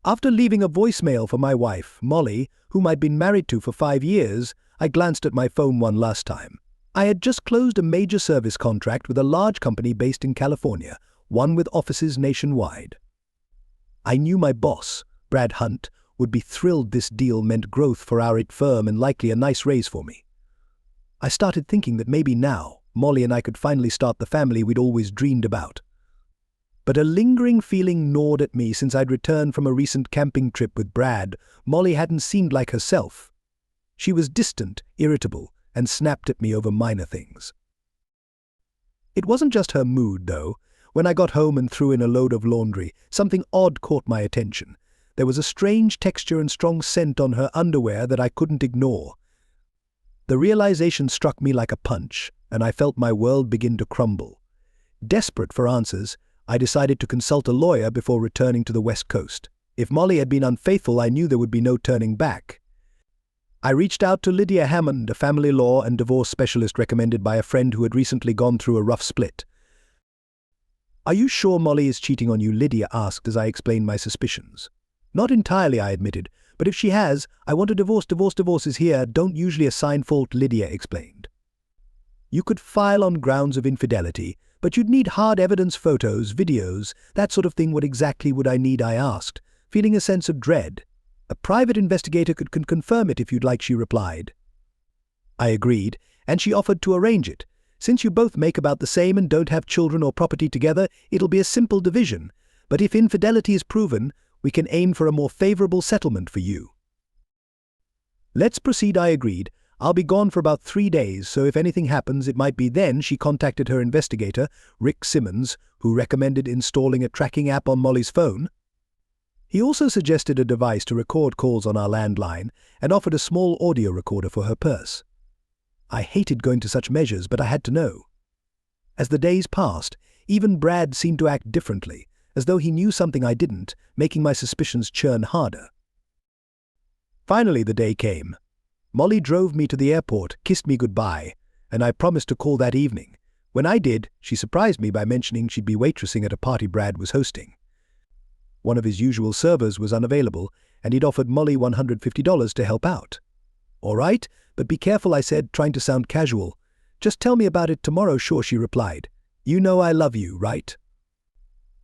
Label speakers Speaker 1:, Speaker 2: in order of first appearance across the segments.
Speaker 1: After leaving a voicemail for my wife, Molly, whom I'd been married to for 5 years, I glanced at my phone one last time. I had just closed a major service contract with a large company based in California, one with offices nationwide. I knew my boss, Brad Hunt, would be thrilled. This deal meant growth for our firm and likely a nice raise for me. I started thinking that maybe now, Molly and I could finally start the family we'd always dreamed about. But a lingering feeling gnawed at me since I'd returned from a recent camping trip with Brad. Molly hadn't seemed like herself. She was distant, irritable, and snapped at me over minor things. It wasn't just her mood, though. When I got home and threw in a load of laundry, something odd caught my attention. There was a strange texture and strong scent on her underwear that I couldn't ignore. The realization struck me like a punch, and I felt my world begin to crumble. Desperate for answers, I decided to consult a lawyer before returning to the West Coast. If Molly had been unfaithful, I knew there would be no turning back. I reached out to Lydia Hammond, a family law and divorce specialist recommended by a friend who had recently gone through a rough split. "Are you sure Molly is cheating on you?" Lydia asked as I explained my suspicions. "Not entirely," I admitted, "but if she has, I want a divorce. Divorces here don't usually assign fault," Lydia explained. "You could file on grounds of infidelity, but you'd need hard evidence, photos, videos, that sort of thing." "What exactly would I need?" I asked, feeling a sense of dread. "A private investigator could confirm it if you'd like," she replied. I agreed, and she offered to arrange it. "Since you both make about the same and don't have children or property together, it'll be a simple division. But if infidelity is proven, we can aim for a more favorable settlement for you." "Let's proceed," I agreed. "I'll be gone for about 3 days, so if anything happens, it might be then." She contacted her investigator, Rick Simmons, who recommended installing a tracking app on Molly's phone. He also suggested a device to record calls on our landline and offered a small audio recorder for her purse. I hated going to such measures, but I had to know. As the days passed, even Brad seemed to act differently, as though he knew something I didn't, making my suspicions churn harder. Finally, the day came. Molly drove me to the airport, kissed me goodbye, and I promised to call that evening. When I did, she surprised me by mentioning she'd be waitressing at a party Brad was hosting. One of his usual servers was unavailable, and he'd offered Molly $150 to help out. "All right, but be careful," I said, trying to sound casual. "Just tell me about it tomorrow." "Sure," she replied. "You know I love you, right?"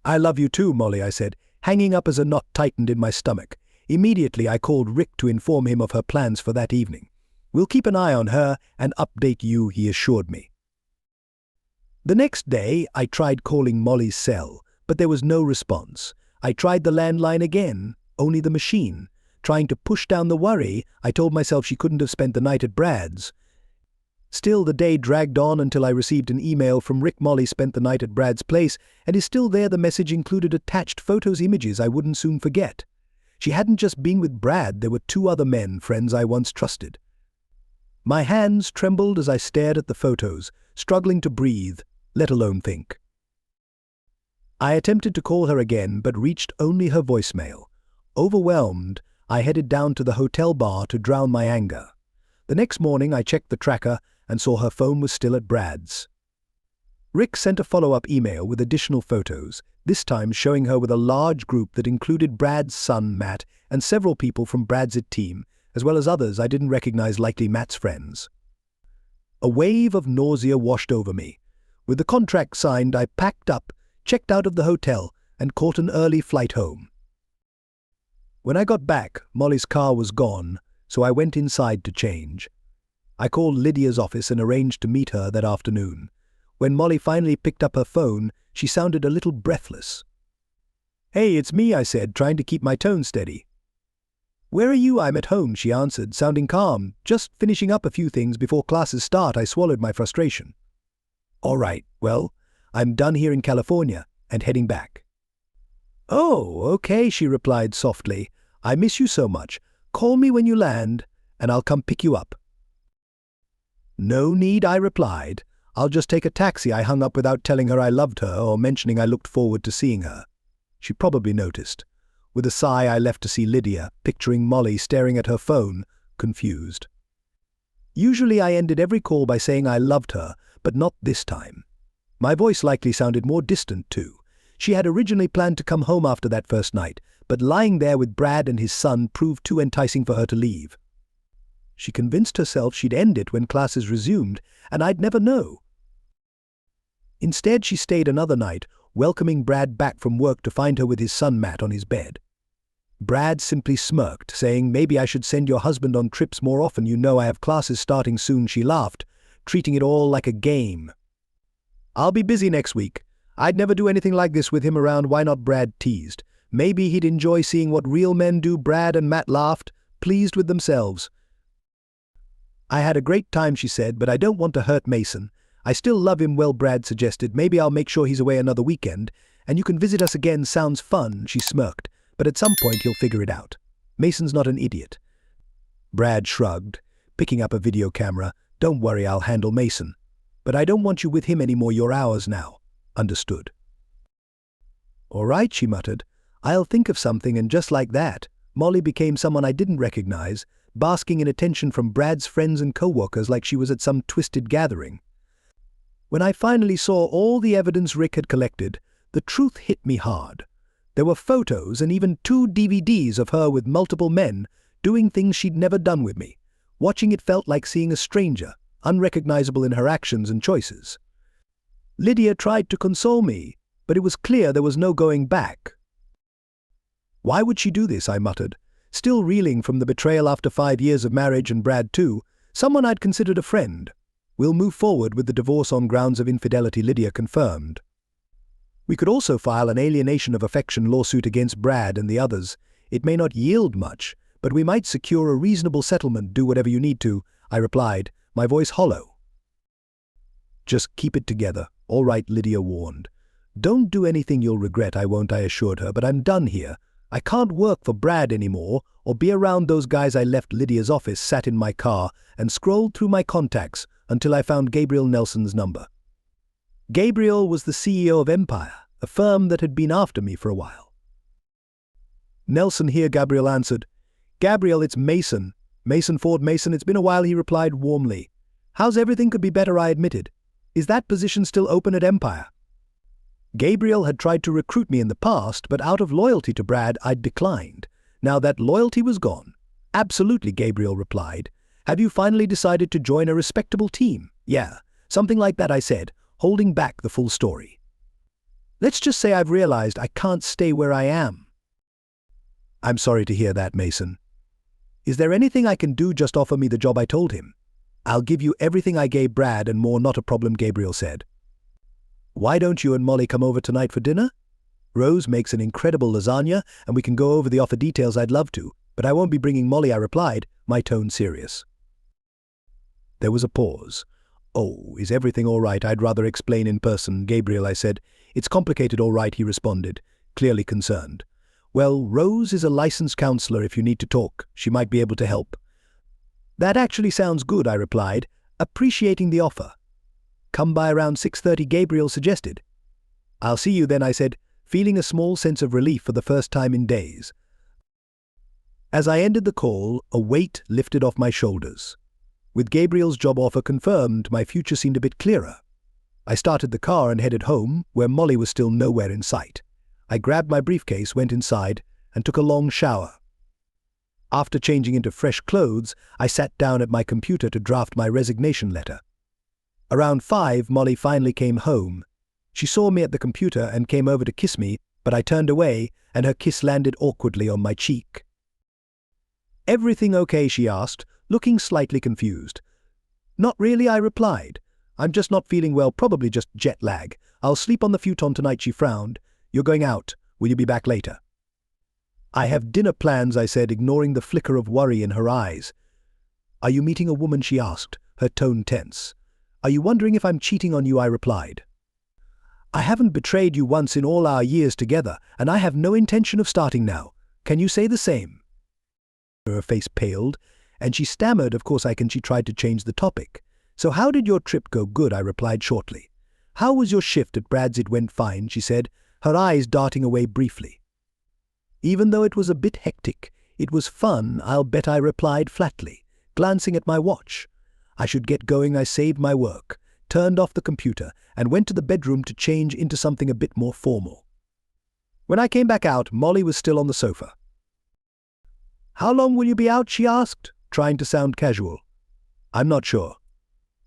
Speaker 1: "I love you too, Molly," I said, hanging up as a knot tightened in my stomach. Immediately, I called Rick to inform him of her plans for that evening. "We'll keep an eye on her and update you," he assured me. The next day, I tried calling Molly's cell, but there was no response. I tried the landline again, only the machine. Trying to push down the worry, I told myself she couldn't have spent the night at Brad's. Still, the day dragged on until I received an email from Rick. "Molly spent the night at Brad's place and is still there." The message included attached photos, images I wouldn't soon forget. She hadn't just been with Brad, there were 2 other men, friends I once trusted. My hands trembled as I stared at the photos, struggling to breathe, let alone think. I attempted to call her again, but reached only her voicemail. Overwhelmed, I headed down to the hotel bar to drown my anger. The next morning, I checked the tracker and saw her phone was still at Brad's. Rick sent a follow-up email with additional photos, this time showing her with a large group that included Brad's son, Matt, and several people from Brad's team, as well as others I didn't recognize, likely Matt's friends. A wave of nausea washed over me. With the contract signed, I packed up, checked out of the hotel, and caught an early flight home. When I got back, Molly's car was gone, so I went inside to change. I called Lydia's office and arranged to meet her that afternoon. When Molly finally picked up her phone, she sounded a little breathless. "Hey, it's me," I said, trying to keep my tone steady. "Where are you?" "I'm at home," she answered, sounding calm. "Just finishing up a few things before classes start." I swallowed my frustration. "All right, well, I'm done here in California and heading back." "Oh, okay," she replied softly. "I miss you so much. Call me when you land, and I'll come pick you up." "No need," I replied. "I'll just take a taxi." I hung up without telling her I loved her or mentioning I looked forward to seeing her. She probably noticed. With a sigh, I left to see Lydia, picturing Molly staring at her phone, confused. Usually I ended every call by saying I loved her, but not this time. My voice likely sounded more distant too. She had originally planned to come home after that first night, but lying there with Brad and his son proved too enticing for her to leave. She convinced herself she'd end it when classes resumed, and I'd never know. Instead, she stayed another night, welcoming Brad back from work to find her with his son Matt on his bed. Brad simply smirked, saying, "Maybe I should send your husband on trips more often. You know I have classes starting soon," she laughed, treating it all like a game. "I'll be busy next week. I'd never do anything like this with him around. Why not?" Brad teased. "Maybe he'd enjoy seeing what real men do." Brad and Matt laughed, pleased with themselves. "I had a great time," she said, "but I don't want to hurt Mason. I still love him." "Well," Brad suggested, "maybe I'll make sure he's away another weekend, and you can visit us again." "Sounds fun," she smirked, "but at some point he'll figure it out. Mason's not an idiot." Brad shrugged, picking up a video camera. "Don't worry, I'll handle Mason. But I don't want you with him anymore. You're ours now." "Understood." "All right," she muttered. "I'll think of something." And just like that, Molly became someone I didn't recognize, basking in attention from Brad's friends and co-workers like she was at some twisted gathering. When I finally saw all the evidence Rick had collected, the truth hit me hard. There were photos and even 2 DVDs of her with multiple men, doing things she'd never done with me. Watching it felt like seeing a stranger, unrecognizable in her actions and choices. Lydia tried to console me, but it was clear there was no going back. "Why would she do this?" I muttered, still reeling from the betrayal after 5 years of marriage, and Brad too, someone I'd considered a friend. "We'll move forward with the divorce on grounds of infidelity," Lydia confirmed. "We could also file an alienation of affection lawsuit against Brad and the others. It may not yield much, but we might secure a reasonable settlement." "Do whatever you need to," I replied, my voice hollow. "Just keep it together." "All right," Lydia warned. "Don't do anything you'll regret." "I won't," I assured her, "but I'm done here. I can't work for Brad anymore or be around those guys." I left Lydia's office, sat in my car, and scrolled through my contacts until I found Gabriel Nelson's number. Gabriel was the CEO of Empire, a firm that had been after me for a while. "Nelson here," Gabriel answered. "Gabriel, it's Mason. Mason Ford Mason. It's been a while," he replied warmly. "How's everything?" "Could be better," I admitted. "Is that position still open at Empire?" Gabriel had tried to recruit me in the past, but out of loyalty to Brad, I'd declined. Now that loyalty was gone. "Absolutely," Gabriel replied. "Have you finally decided to join a respectable team?" "Yeah, something like that," I said, holding back the full story. "Let's just say I've realized I can't stay where I am." "I'm sorry to hear that, Mason. Is there anything I can do?" "Just offer me the job," I told him. "I'll give you everything I gave Brad and more." "Not a problem," Gabriel said. "Why don't you and Molly come over tonight for dinner? Rose makes an incredible lasagna, and we can go over the offer details." "I'd love to, but I won't be bringing Molly," I replied, my tone serious. There was a pause. "Oh, is everything all right?" "I'd rather explain in person, Gabriel," I said. "It's complicated." "All right," he responded, clearly concerned. "Well, Rose is a licensed counselor. If you need to talk, she might be able to help." "That actually sounds good," I replied, appreciating the offer. "Come by around 6:30, Gabriel suggested. "I'll see you then," I said, feeling a small sense of relief for the first time in days. As I ended the call, a weight lifted off my shoulders. With Gabriel's job offer confirmed, my future seemed a bit clearer. I started the car and headed home, where Molly was still nowhere in sight. I grabbed my briefcase, went inside, and took a long shower. After changing into fresh clothes, I sat down at my computer to draft my resignation letter. Around 5, Molly finally came home. She saw me at the computer and came over to kiss me, but I turned away, and her kiss landed awkwardly on my cheek. "Everything okay?" she asked, looking slightly confused. "Not really," I replied. "I'm just not feeling well, probably just jet lag. I'll sleep on the futon tonight." She frowned. "You're going out. Will you be back later?" "I have dinner plans," I said, ignoring the flicker of worry in her eyes. "Are you meeting a woman?" she asked, her tone tense. "Are you wondering if I'm cheating on you?" I replied. "I haven't betrayed you once in all our years together, and I have no intention of starting now. Can you say the same?" Her face paled, and she stammered, "Of course I can." She tried to change the topic. "So how did your trip go?" "Good," I replied shortly. "How was your shift at Brad's?" "It went fine," she said, her eyes darting away briefly. "Even though it was a bit hectic, it was fun, I'll bet," I replied flatly, glancing at my watch. I should get going. I saved my work, turned off the computer, and went to the bedroom to change into something a bit more formal. When I came back out, Molly was still on the sofa. "How long will you be out?" she asked, trying to sound casual. "I'm not sure."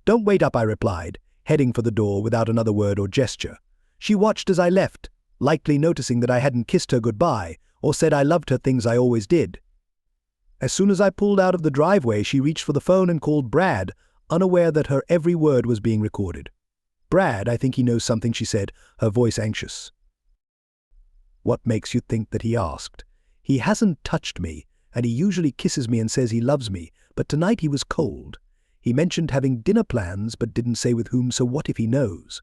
Speaker 1: "Don't wait up," I replied, heading for the door without another word or gesture. She watched as I left, likely noticing that I hadn't kissed her goodbye or said I loved her, things I always did. As soon as I pulled out of the driveway, she reached for the phone and called Brad, unaware that her every word was being recorded. "Brad, I think he knows something," she said, her voice anxious. "What makes you think that?" he asked. "He hasn't touched me, and he usually kisses me and says he loves me, but tonight he was cold. He mentioned having dinner plans but didn't say with whom, so what if he knows?"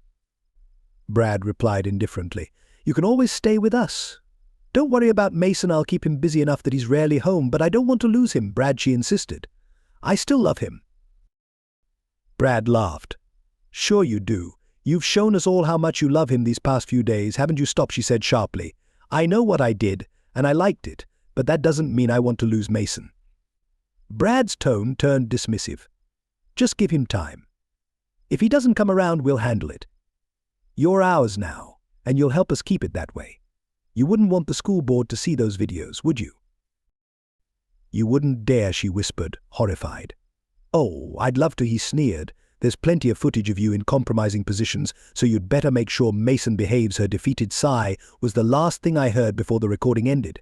Speaker 1: Brad replied indifferently, "You can always stay with us. Don't worry about Mason, I'll keep him busy enough that he's rarely home, but I don't want to lose him, Brad," she insisted. "I still love him." Brad laughed. "Sure you do. You've shown us all how much you love him these past few days, haven't you?" "Stop," she said sharply. "I know what I did, and I liked it, but that doesn't mean I want to lose Mason." Brad's tone turned dismissive. "Just give him time. If he doesn't come around, we'll handle it. You're ours now, and you'll help us keep it that way. You wouldn't want the school board to see those videos, would you?" "You wouldn't dare," she whispered, horrified. "Oh, I'd love to," he sneered. "There's plenty of footage of you in compromising positions, so you'd better make sure Mason behaves." Her defeated sigh was the last thing I heard before the recording ended.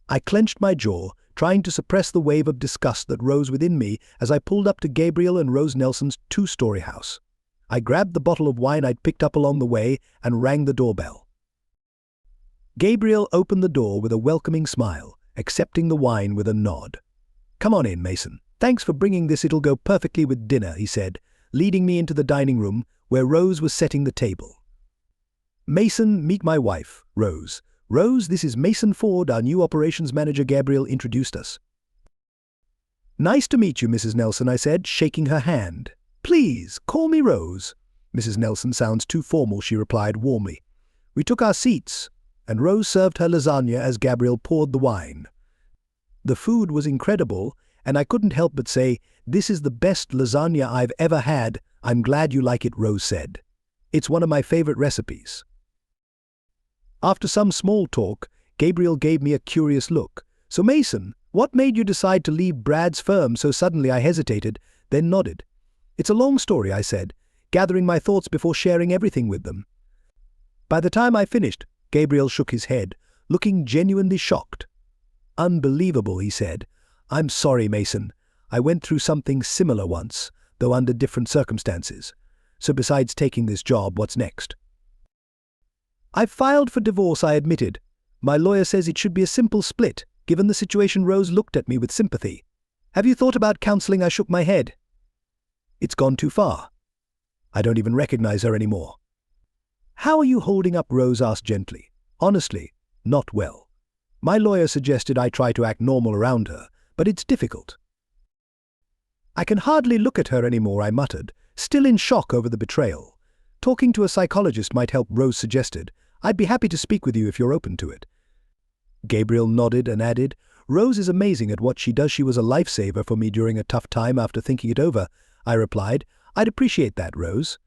Speaker 1: I clenched my jaw, trying to suppress the wave of disgust that rose within me as I pulled up to Gabriel and Rose Nelson's two-story house. I grabbed the bottle of wine I'd picked up along the way and rang the doorbell. Gabriel opened the door with a welcoming smile, accepting the wine with a nod. "Come on in, Mason. Thanks for bringing this, it'll go perfectly with dinner," he said, leading me into the dining room where Rose was setting the table. "Mason, meet my wife, Rose. Rose, this is Mason Ford, our new operations manager," Gabriel introduced us. "Nice to meet you, Mrs. Nelson," I said, shaking her hand. "Please, call me Rose." "Mrs. Nelson sounds too formal," she replied warmly. We took our seats, and Rose served her lasagna as Gabriel poured the wine. The food was incredible, and I couldn't help but say, "This is the best lasagna I've ever had." "I'm glad you like it," Rose said. "It's one of my favorite recipes." After some small talk, Gabriel gave me a curious look. "So Mason, what made you decide to leave Brad's firm so suddenly?" I hesitated, then nodded. "It's a long story," I said, gathering my thoughts before sharing everything with them. By the time I finished, Gabriel shook his head, looking genuinely shocked. "Unbelievable," he said. "I'm sorry, Mason. I went through something similar once, though under different circumstances. So besides taking this job, what's next?" "I've filed for divorce," I admitted. "My lawyer says it should be a simple split, given the situation." Rose looked at me with sympathy. "Have you thought about counseling?" I shook my head. "It's gone too far. I don't even recognize her anymore." "How are you holding up?" Rose asked gently. "Honestly, not well. My lawyer suggested I try to act normal around her, but it's difficult." "I can hardly look at her anymore," I muttered, still in shock over the betrayal. "Talking to a psychologist might help," Rose suggested. "I'd be happy to speak with you if you're open to it." Gabriel nodded and added, "Rose is amazing at what she does. She was a lifesaver for me during a tough time after thinking it over." I replied, "I'd appreciate that, Rose."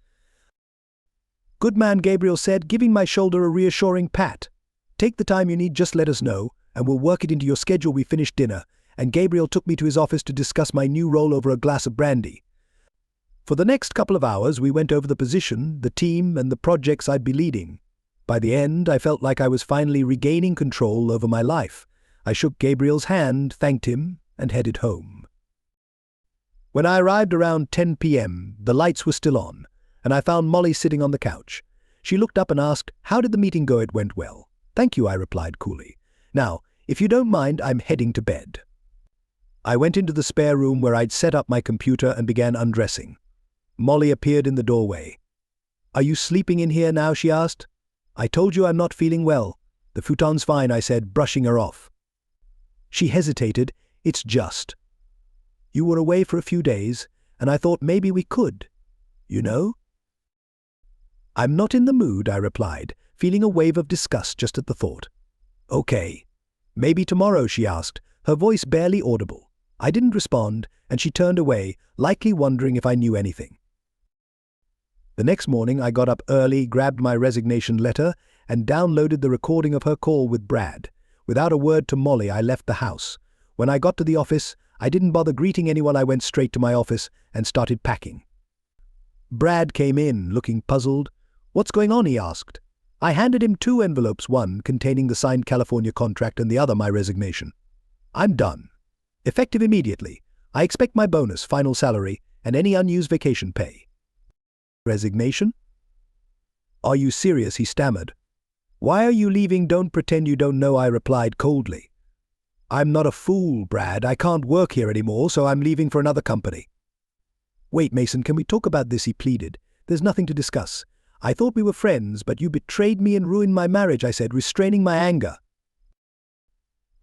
Speaker 1: "Good man," Gabriel said, giving my shoulder a reassuring pat. "Take the time you need, just let us know, and we'll work it into your schedule." We finished dinner, and Gabriel took me to his office to discuss my new role over a glass of brandy. For the next couple of hours, we went over the position, the team, and the projects I'd be leading. By the end, I felt like I was finally regaining control over my life. I shook Gabriel's hand, thanked him, and headed home. When I arrived around 10 p.m., the lights were still on, and I found Molly sitting on the couch. She looked up and asked, "How did the meeting go?" "It went well. Thank you," I replied coolly. "Now, if you don't mind, I'm heading to bed." I went into the spare room where I'd set up my computer and began undressing. Molly appeared in the doorway. "Are you sleeping in here now?" she asked. "I told you I'm not feeling well." "The futon's fine," I said, brushing her off. She hesitated. "It's just. You were away for a few days, and I thought maybe we could, you know?" "I'm not in the mood," I replied, feeling a wave of disgust just at the thought. "Okay. Maybe tomorrow?" she asked, her voice barely audible. I didn't respond, and she turned away, likely wondering if I knew anything. The next morning I got up early, grabbed my resignation letter, and downloaded the recording of her call with Brad. Without a word to Molly, I left the house. When I got to the office, I didn't bother greeting anyone. I went straight to my office and started packing. Brad came in, looking puzzled. "What's going on?" he asked. I handed him 2 envelopes, one containing the signed California contract and the other my resignation. "I'm done. Effective immediately. I expect my bonus, final salary, and any unused vacation pay." "Resignation? Are you serious?" he stammered. "Why are you leaving? Don't pretend you don't know," I replied coldly. "I'm not a fool, Brad. I can't work here anymore, so I'm leaving for another company." "Wait, Mason, can we talk about this?" he pleaded. "There's nothing to discuss. I thought we were friends, but you betrayed me and ruined my marriage," I said, restraining my anger.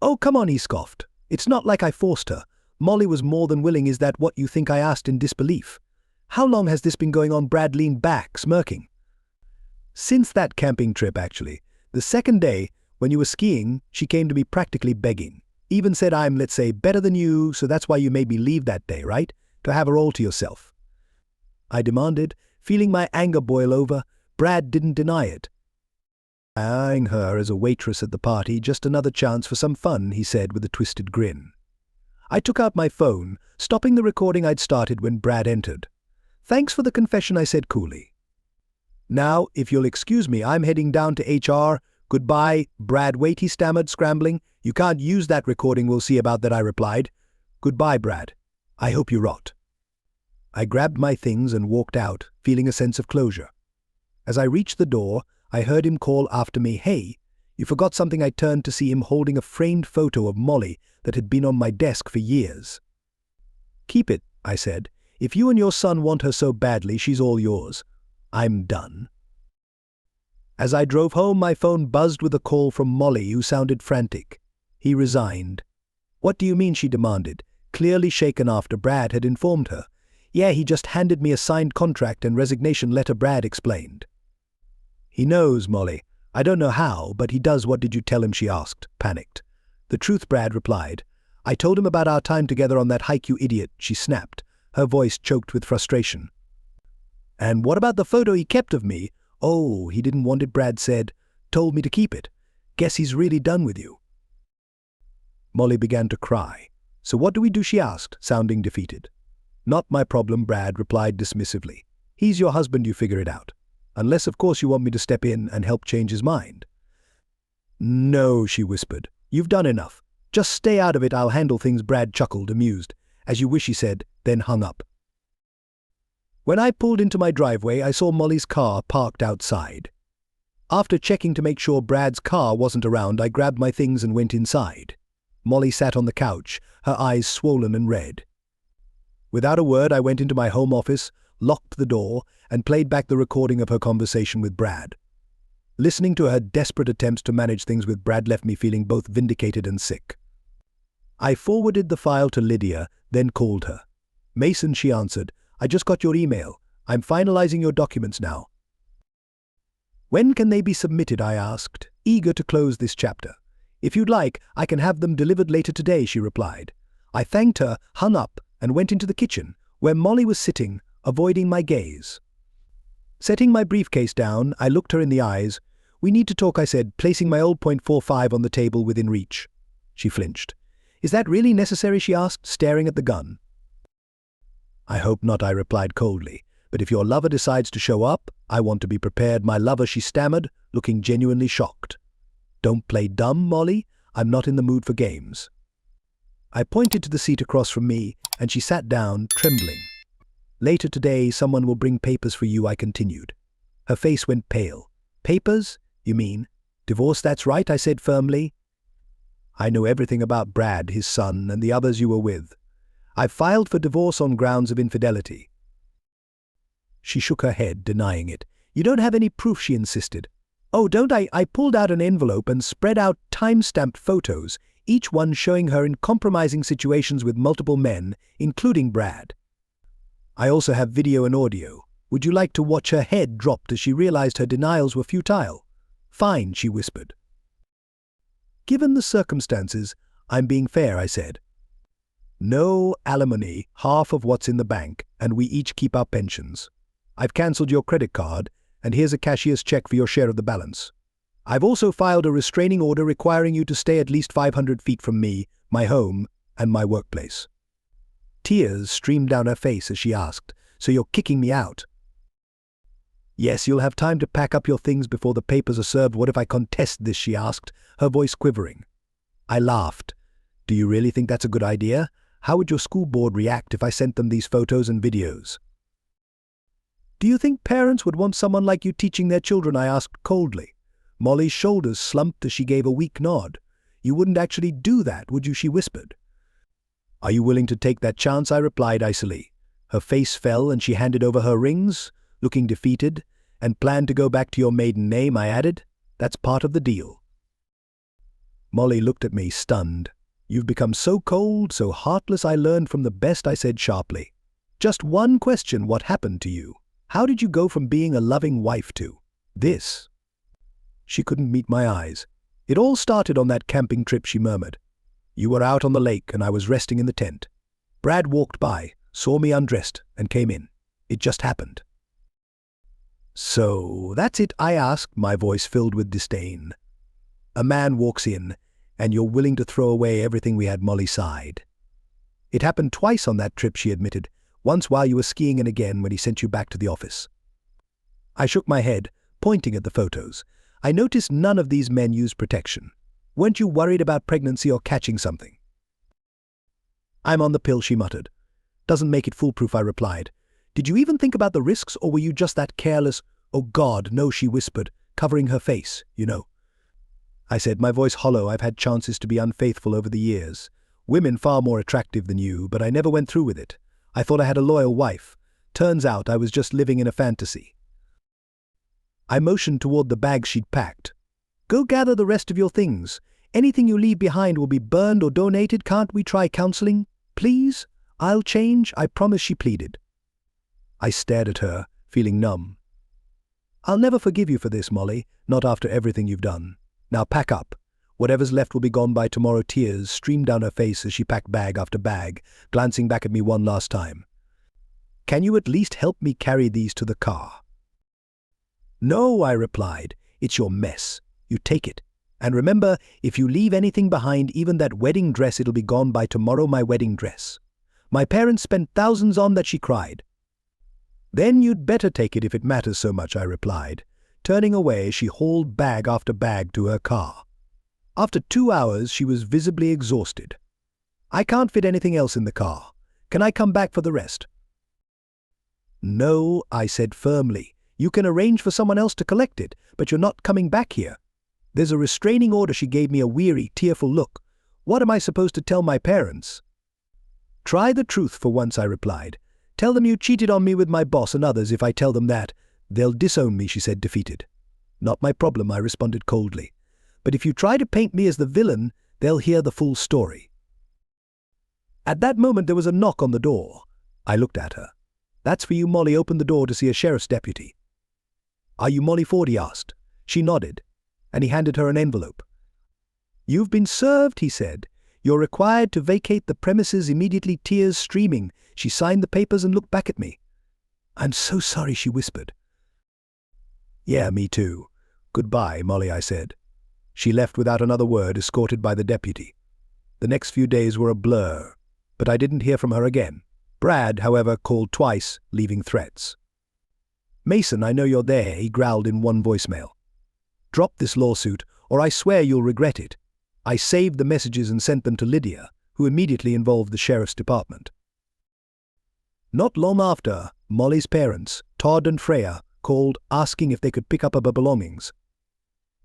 Speaker 1: "Oh, come on," he scoffed. "It's not like I forced her. Molly was more than willing." "Is that what you think?" I asked in disbelief. "How long has this been going on?" Brad leaned back, smirking. "Since that camping trip, actually. The second day, when you were skiing, she came to me practically begging. Even said I'm, let's say, better than you, so that's why you made me leave that day, right? To have her all to yourself." I demanded, feeling my anger boil over. Brad didn't deny it. "Eyeing her as a waitress at the party, just another chance for some fun," he said with a twisted grin. I took out my phone, stopping the recording I'd started when Brad entered. "Thanks for the confession," I said coolly. "Now, if you'll excuse me, I'm heading down to HR. Goodbye." "Brad, wait," he stammered, scrambling. "You can't use that recording." "We'll see about that," I replied. "Goodbye, Brad. I hope you rot." I grabbed my things and walked out, feeling a sense of closure. As I reached the door, I heard him call after me, "Hey, you forgot something." I turned to see him holding a framed photo of Molly that had been on my desk for years. "Keep it," I said. "If you and your son want her so badly, she's all yours. I'm done." As I drove home, my phone buzzed with a call from Molly, who sounded frantic. He resigned. "What do you mean?" she demanded, clearly shaken after Brad had informed her. "Yeah, he just handed me a signed contract and resignation letter," Brad explained. "He knows, Molly. I don't know how, but he does." "What did you tell him?" she asked, panicked. "The truth," Brad replied. "I told him about our time together on that hike." "You idiot," she snapped, her voice choked with frustration. "And what about the photo he kept of me?" "Oh, he didn't want it," Brad said. "Told me to keep it. Guess he's really done with you." Molly began to cry. "So what do we do?" she asked, sounding defeated. "Not my problem," Brad replied dismissively. "He's your husband, you figure it out. Unless, of course, you want me to step in and help change his mind." "No," she whispered. "You've done enough. Just stay out of it. I'll handle things." Brad chuckled, amused. "As you wish," he said, then hung up. When I pulled into my driveway, I saw Molly's car parked outside. After checking to make sure Brad's car wasn't around, I grabbed my things and went inside. Molly sat on the couch, her eyes swollen and red. Without a word, I went into my home office, locked the door, and played back the recording of her conversation with Brad. Listening to her desperate attempts to manage things with Brad left me feeling both vindicated and sick. I forwarded the file to Lydia, then called her. "Mason," she answered. "I just got your email. I'm finalizing your documents now." "When can they be submitted?" I asked, eager to close this chapter. "If you'd like, I can have them delivered later today," she replied. I thanked her, hung up, and went into the kitchen, where Molly was sitting, avoiding my gaze. Setting my briefcase down, I looked her in the eyes. "We need to talk," I said, placing my old .45 on the table within reach. She flinched. "Is that really necessary?" she asked, staring at the gun. "I hope not," I replied coldly. "But if your lover decides to show up, I want to be prepared." "My lover?" she stammered, looking genuinely shocked. "Don't play dumb, Molly. I'm not in the mood for games." I pointed to the seat across from me, and she sat down, trembling. "Later today, someone will bring papers for you," I continued. Her face went pale. "Papers? You mean divorce?" "That's right," I said firmly. "I know everything about Brad, his son, and the others you were with. I filed for divorce on grounds of infidelity." She shook her head, denying it. "You don't have any proof," she insisted. "Oh, don't I?" I pulled out an envelope and spread out time-stamped photos, each one showing her in compromising situations with multiple men, including Brad. "I also have video and audio. Would you like to watch?" Her head dropped as she realized her denials were futile. "Fine," she whispered. "Given the circumstances, I'm being fair," I said. "No alimony, half of what's in the bank, and we each keep our pensions. I've cancelled your credit card, and here's a cashier's check for your share of the balance." I've also filed a restraining order requiring you to stay at least 500 feet from me, my home, and my workplace." Tears streamed down her face as she asked, "So you're kicking me out?" "Yes, you'll have time to pack up your things before the papers are served. What if I contest this?" she asked, her voice quivering. I laughed. "Do you really think that's a good idea? How would your school board react if I sent them these photos and videos?" "Do you think parents would want someone like you teaching their children?" I asked coldly. Molly's shoulders slumped as she gave a weak nod. "You wouldn't actually do that, would you?" she whispered. "Are you willing to take that chance?" I replied icily. Her face fell and she handed over her rings, looking defeated. "And plan to go back to your maiden name," I added. "That's part of the deal." Molly looked at me, stunned. "You've become so cold, so heartless. I learned from the best," I said sharply. "Just one question: what happened to you? How did you go from being a loving wife to this?" She couldn't meet my eyes. "It all started on that camping trip," she murmured. "You were out on the lake and I was resting in the tent. Brad walked by, saw me undressed, and came in. It just happened." "So that's it?" I asked, my voice filled with disdain. "A man walks in, and you're willing to throw away everything we had?" Molly sighed. "It happened twice on that trip," she admitted. "Once while you were skiing and again when he sent you back to the office." I shook my head, pointing at the photos. "I noticed none of these men used protection. Weren't you worried about pregnancy or catching something?" "I'm on the pill," she muttered. "Doesn't make it foolproof," I replied. "Did you even think about the risks, or were you just that careless?" "Oh God, no," she whispered, covering her face. "You know," I said, my voice hollow, "I've had chances to be unfaithful over the years. Women far more attractive than you, but I never went through with it. I thought I had a loyal wife. Turns out I was just living in a fantasy." I motioned toward the bag she'd packed. "Go gather the rest of your things. Anything you leave behind will be burned or donated. Can't we try counseling? Please? I'll change, I promise," she pleaded. I stared at her, feeling numb. "I'll never forgive you for this, Molly, not after everything you've done. Now pack up. Whatever's left will be gone by tomorrow." Tears streamed down her face as she packed bag after bag, glancing back at me one last time. "Can you at least help me carry these to the car?" "No," I replied. "It's your mess. You take it. And remember, if you leave anything behind, even that wedding dress, it'll be gone by tomorrow. My wedding dress. My parents spent thousands on that," she cried. "Then you'd better take it if it matters so much," I replied. Turning away, she hauled bag after bag to her car. After 2 hours, she was visibly exhausted. "I can't fit anything else in the car. Can I come back for the rest?" "No," I said firmly. "You can arrange for someone else to collect it, but you're not coming back here. There's a restraining order." She gave me a weary, tearful look. "What am I supposed to tell my parents?" "Try the truth for once," I replied. "Tell them you cheated on me with my boss and others. If I tell them that, they'll disown me," she said, defeated. "Not my problem," I responded coldly. "But if you try to paint me as the villain, they'll hear the full story." At that moment there was a knock on the door. I looked at her. "That's for you." Molly opened the door to see a sheriff's deputy. "Are you Molly Ford?" he asked. She nodded, and he handed her an envelope. "You've been served," he said. "You're required to vacate the premises immediately." Tears streaming, she signed the papers and looked back at me. "I'm so sorry," she whispered. "Yeah, me too. Goodbye, Molly," I said. She left without another word, escorted by the deputy. The next few days were a blur, but I didn't hear from her again. Brad, however, called twice, leaving threats. "Mason, I know you're there," he growled in one voicemail. "Drop this lawsuit, or I swear you'll regret it." I saved the messages and sent them to Lydia, who immediately involved the sheriff's department. Not long after, Molly's parents, Todd and Freya, called asking if they could pick up her belongings.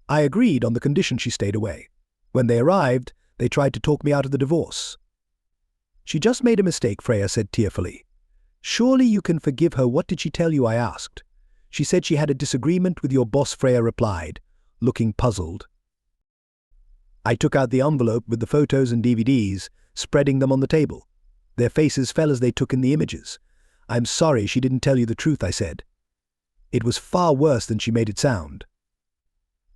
Speaker 1: I agreed on the condition she stayed away. When they arrived, they tried to talk me out of the divorce. "She just made a mistake," Freya said tearfully. "Surely you can forgive her." "What did she tell you?" I asked. "She said she had a disagreement with your boss," Freya replied, looking puzzled. I took out the envelope with the photos and DVDs, spreading them on the table. Their faces fell as they took in the images. "I'm sorry she didn't tell you the truth," I said. "It was far worse than she made it sound."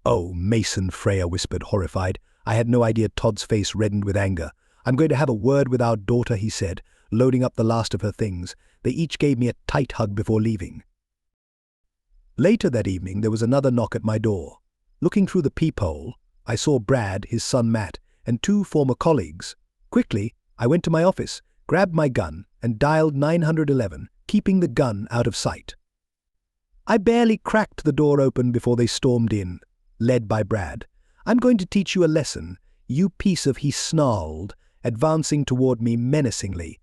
Speaker 1: "Oh, Mason," Freya whispered, horrified. I had no idea. Todd's face reddened with anger. "I'm going to have a word with our daughter," he said, loading up the last of her things. They each gave me a tight hug before leaving. Later that evening, there was another knock at my door. Looking through the peephole, I saw Brad, his son Matt, and two former colleagues. Quickly, I went to my office, grabbed my gun, and dialed 911, keeping the gun out of sight. I barely cracked the door open before they stormed in, led by Brad. "I'm going to teach you a lesson, you piece of," he snarled, advancing toward me menacingly.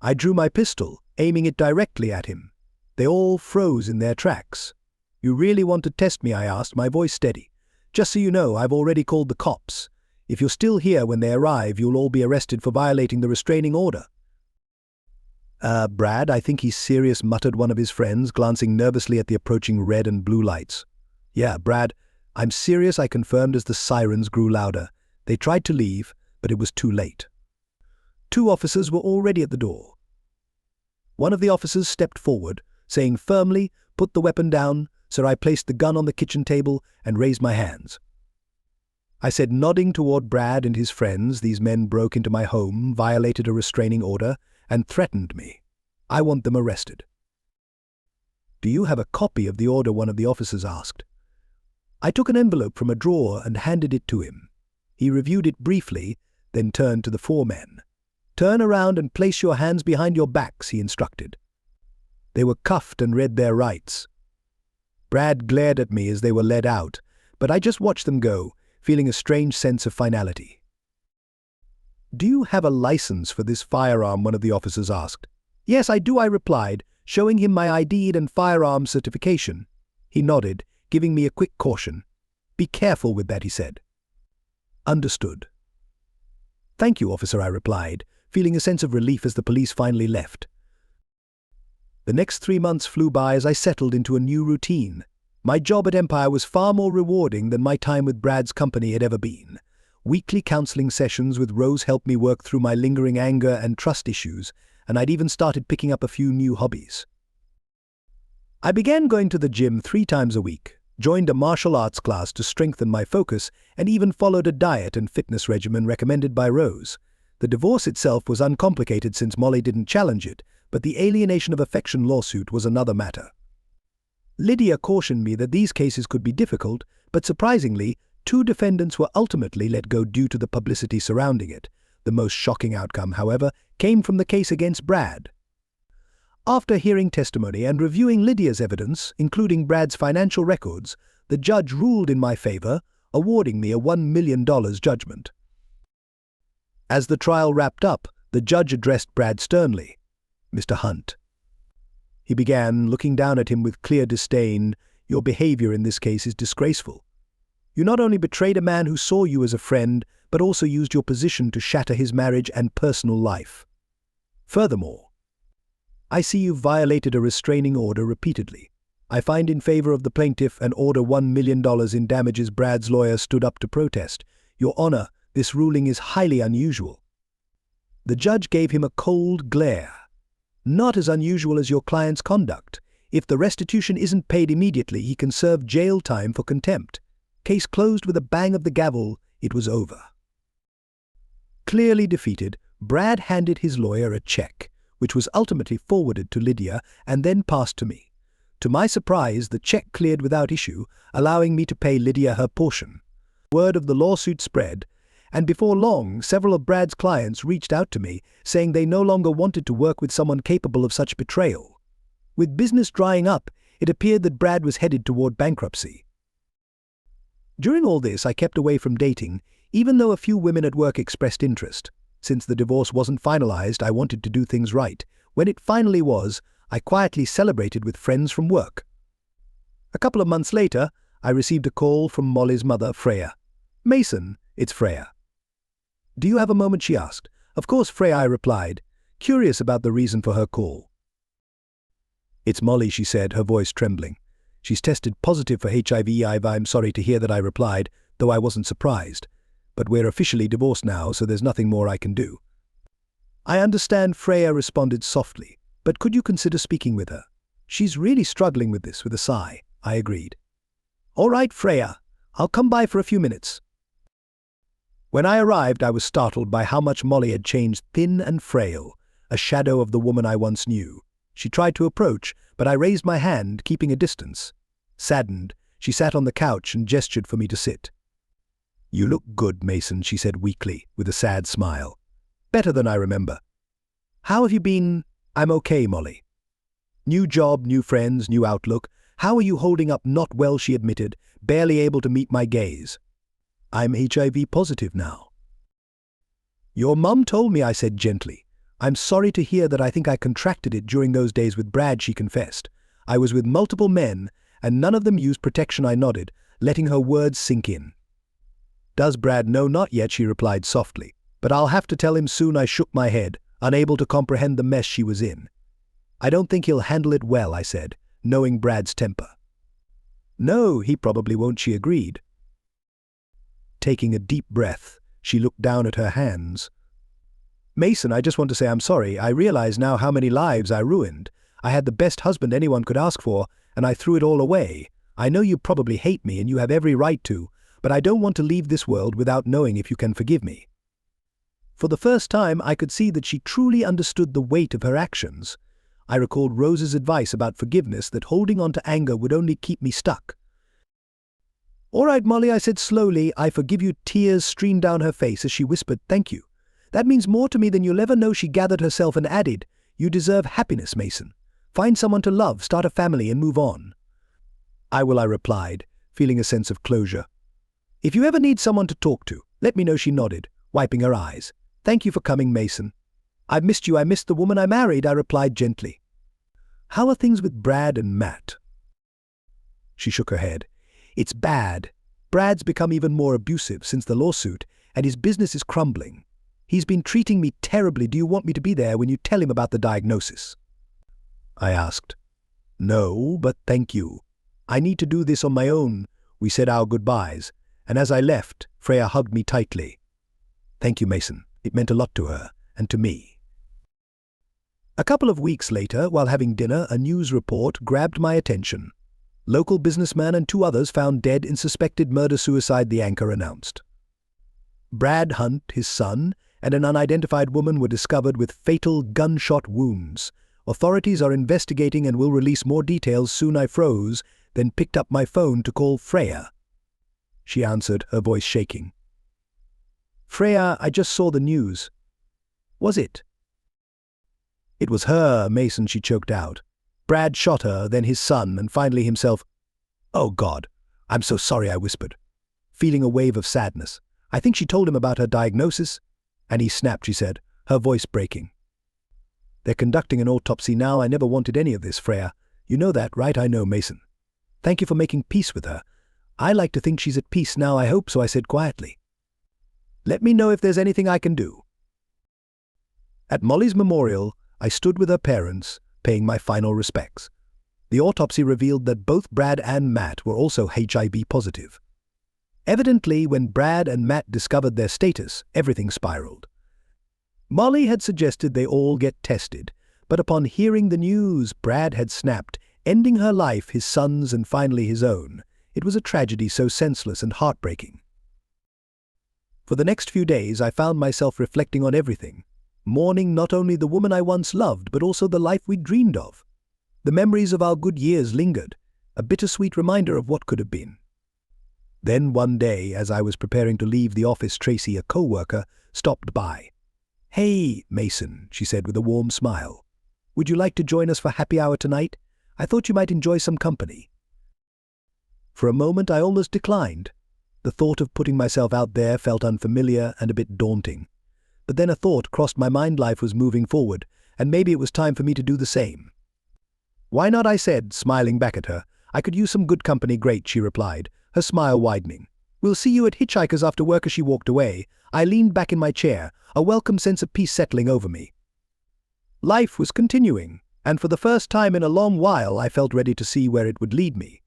Speaker 1: I drew my pistol, aiming it directly at him. They all froze in their tracks. "You really want to test me?" I asked, my voice steady. "Just so you know, I've already called the cops. If you're still here when they arrive, you'll all be arrested for violating the restraining order." Brad, I think he's serious," muttered one of his friends, glancing nervously at the approaching red and blue lights. "Yeah, Brad, I'm serious," I confirmed as the sirens grew louder. They tried to leave, but it was too late. Two officers were already at the door. One of the officers stepped forward, saying firmly, "Put the weapon down." So I placed the gun on the kitchen table and raised my hands. I said, nodding toward Brad and his friends, "These men broke into my home, violated a restraining order, and threatened me. I want them arrested." "Do you have a copy of the order?" one of the officers asked. I took an envelope from a drawer and handed it to him. He reviewed it briefly, then turned to the four men. "Turn around and place your hands behind your backs," he instructed. They were cuffed and read their rights. Brad glared at me as they were led out, but I just watched them go, feeling a strange sense of finality. "Do you have a license for this firearm?" one of the officers asked. "Yes, I do," I replied, showing him my ID and firearms certification. He nodded, giving me a quick caution. "Be careful with that," he said. "Understood." "Thank you, officer," I replied, feeling a sense of relief as the police finally left. The next 3 months flew by as I settled into a new routine. My job at Empire was far more rewarding than my time with Brad's company had ever been. Weekly counseling sessions with Rose helped me work through my lingering anger and trust issues, and I'd even started picking up a few new hobbies. I began going to the gym 3 times a week, joined a martial arts class to strengthen my focus, and even followed a diet and fitness regimen recommended by Rose. The divorce itself was uncomplicated since Molly didn't challenge it, but the alienation of affection lawsuit was another matter. Lydia cautioned me that these cases could be difficult, but surprisingly, 2 defendants were ultimately let go due to the publicity surrounding it. The most shocking outcome, however, came from the case against Brad. After hearing testimony and reviewing Lydia's evidence, including Brad's financial records, the judge ruled in my favor, awarding me a $1 million judgment. As the trial wrapped up, the judge addressed Brad sternly. "Mr. Hunt." He began, looking down at him with clear disdain. "Your behavior in this case is disgraceful. You not only betrayed a man who saw you as a friend, but also used your position to shatter his marriage and personal life. Furthermore, I see you've violated a restraining order repeatedly. I find in favor of the plaintiff and order $1 million in damages." Brad's lawyer stood up to protest. "Your Honor, this ruling is highly unusual." The judge gave him a cold glare. "Not as unusual as your client's conduct. If the restitution isn't paid immediately, he can serve jail time for contempt." Case closed with a bang of the gavel. It was over. Clearly defeated, Brad handed his lawyer a check, which was ultimately forwarded to Lydia and then passed to me. To my surprise, the check cleared without issue, allowing me to pay Lydia her portion. Word of the lawsuit spread, and before long, several of Brad's clients reached out to me, saying they no longer wanted to work with someone capable of such betrayal. With business drying up, it appeared that Brad was headed toward bankruptcy. During all this, I kept away from dating, even though a few women at work expressed interest. Since the divorce wasn't finalized, I wanted to do things right. When it finally was, I quietly celebrated with friends from work. A couple of months later, I received a call from Molly's mother, Freya. "Mason, it's Freya." "Do you have a moment?" she asked. "Of course, Freya," I replied, curious about the reason for her call. "It's Molly," she said, her voice trembling. "She's tested positive for HIV. I'm sorry to hear that," I replied, though I wasn't surprised. "But we're officially divorced now, so there's nothing more I can do." "I understand," Freya responded softly, "but could you consider speaking with her? She's really struggling with this," with a sigh. I agreed. "All right, Freya. I'll come by for a few minutes." When I arrived, I was startled by how much Molly had changed, thin and frail, a shadow of the woman I once knew. She tried to approach, but I raised my hand, keeping a distance. Saddened, She sat on the couch and gestured for me to sit. "You look good, Mason," she said weakly, with a sad smile. "Better than I remember." "How have you been?" "I'm okay, Molly. New job, new friends, new outlook. How are you holding up?" "Not well," she admitted, barely able to meet my gaze. "I'm HIV positive now." "Your mum told me," I said gently. "I'm sorry to hear that. I think I contracted it during those days with Brad," she confessed. "I was with multiple men, and none of them used protection." I nodded, letting her words sink in. "Does Brad know?" "Not yet," she replied softly. "But I'll have to tell him soon." I shook my head, unable to comprehend the mess she was in. "I don't think he'll handle it well," I said, knowing Brad's temper. "No, he probably won't," she agreed. Taking a deep breath, she looked down at her hands. "Mason, I just want to say I'm sorry. I realize now how many lives I ruined. I had the best husband anyone could ask for, and I threw it all away. I know you probably hate me, and you have every right to, but I don't want to leave this world without knowing if you can forgive me." For the first time, I could see that she truly understood the weight of her actions. I recalled Rose's advice about forgiveness, that holding on to anger would only keep me stuck. "All right, Molly," I said slowly. "I forgive you." Tears streamed down her face as she whispered, "Thank you. That means more to me than you'll ever know." She gathered herself and added, "You deserve happiness, Mason. Find someone to love, start a family, and move on." "I will," I replied, feeling a sense of closure. "If you ever need someone to talk to, let me know." She nodded, wiping her eyes. "Thank you for coming, Mason." "I've missed you." "I missed the woman I married," I replied gently. "How are things with Brad and Matt?" She shook her head. "It's bad. Brad's become even more abusive since the lawsuit, and his business is crumbling. He's been treating me terribly." "Do you want me to be there when you tell him about the diagnosis?" I asked. "No, but thank you. I need to do this on my own." We said our goodbyes, and as I left, Freya hugged me tightly. "Thank you, Mason." It meant a lot to her, and to me. A couple of weeks later, while having dinner, a news report grabbed my attention. Local businessman and 2 others found dead in suspected murder-suicide, the anchor announced. Brad Hunt, his son, and an unidentified woman were discovered with fatal gunshot wounds. Authorities are investigating and will release more details soon. I froze, then picked up my phone to call Freya. She answered, her voice shaking. "Freya, I just saw the news." "Was it?" "It was her, Mason," she choked out. "Brad shot her, then his son, and finally himself." "Oh God, I'm so sorry," I whispered, feeling a wave of sadness. "I think she told him about her diagnosis." "And he snapped," she said, her voice breaking. "They're conducting an autopsy now. I never wanted any of this, Freya. You know that, right?" "I know, Mason. Thank you for making peace with her. I like to think she's at peace now." "I hope so," I said quietly. "Let me know if there's anything I can do." At Molly's memorial, I stood with her parents, paying my final respects. The autopsy revealed that both Brad and Matt were also HIV positive. Evidently, when Brad and Matt discovered their status, everything spiraled. Molly had suggested they all get tested, but upon hearing the news, Brad had snapped, ending her life, his son's, and finally his own. It was a tragedy so senseless and heartbreaking. For the next few days, I found myself reflecting on everything, mourning not only the woman I once loved, but also the life we dreamed of. The memories of our good years lingered, a bittersweet reminder of what could have been. Then one day, as I was preparing to leave the office, Tracy, a co-worker, stopped by. "Hey, Mason," she said with a warm smile. "Would you like to join us for happy hour tonight? I thought you might enjoy some company." For a moment, I almost declined. The thought of putting myself out there felt unfamiliar and a bit daunting. But then a thought crossed my mind: life was moving forward, and maybe it was time for me to do the same. "Why not?" I said, smiling back at her. "I could use some good company." "Great," she replied, her smile widening. "We'll see you at Hitchhiker's after work." As she walked away, I leaned back in my chair, a welcome sense of peace settling over me. Life was continuing, and for the first time in a long while I felt ready to see where it would lead me.